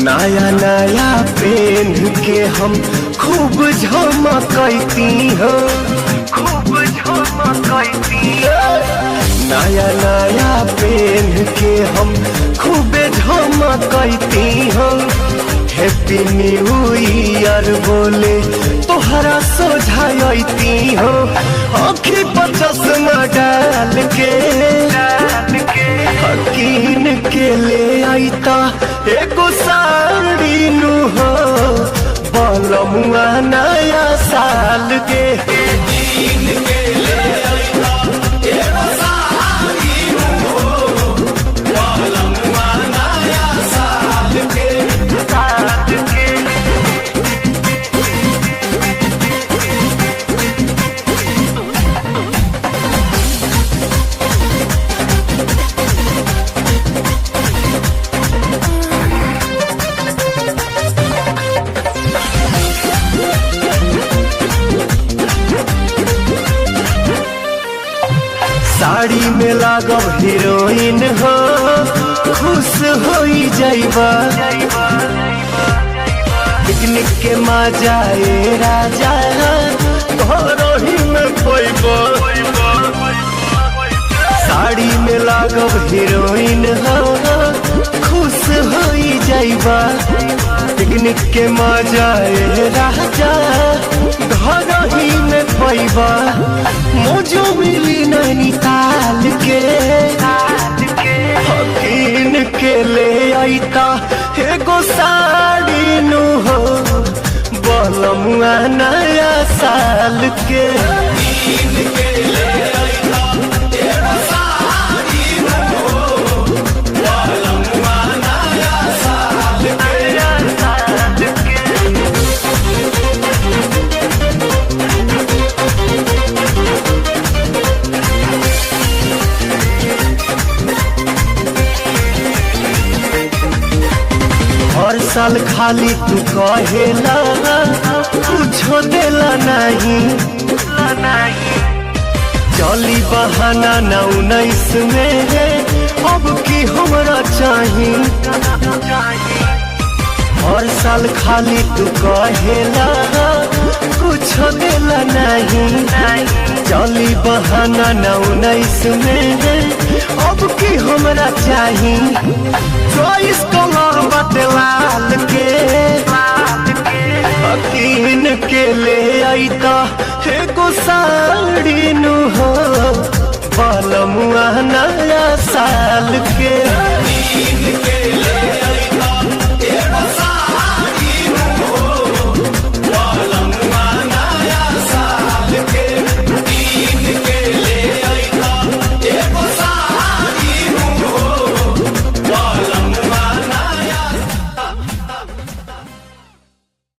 नया नया पेन के हम खूब झमकती हो, खूब झमकती। नया नया पेन के हम खूब झमकती हो। हैप्पी न्यू ईयर बोले तोहरा सोझाती हो। आँखी पर चश्मा डाल के कीन के ले आईता एगो साड़ी नु हो, बलमुआ नया साल के। कीन के ले आईता एगो साड़ी नु हो, बलमुआ नया साल के। साड़ी में लागब हीरोइन हो, खुश हो जाइबा। पिकनिक के मजा ए राजा घरही में खोइबा। साड़ी में लागब हीरोइन हो, खुश हो जाइबा। पिकनिक के मजा ए राजा घरही में खोइबा। मुझो मिली नैनीताल के कीन के ले आईता एगो साड़ी नु हो, बलमुआ नया साल के। कीन के ले आईता एगो साड़ी नु हो, बलमुआ नया साल के। हर साल खाली तू कहेला कुछो देला नहीं। चली बहाना ना 19 में है, अब की हमरा चाही। हर साल खाली तू कहेला कुछो देला नहीं। चली बहाना ना 19 में है, अब की हमरा चाही। चॉइस कलर बाटे लाल के कीन के ले आईता एगो साड़ी नु हो, बलमुआ नया साल के।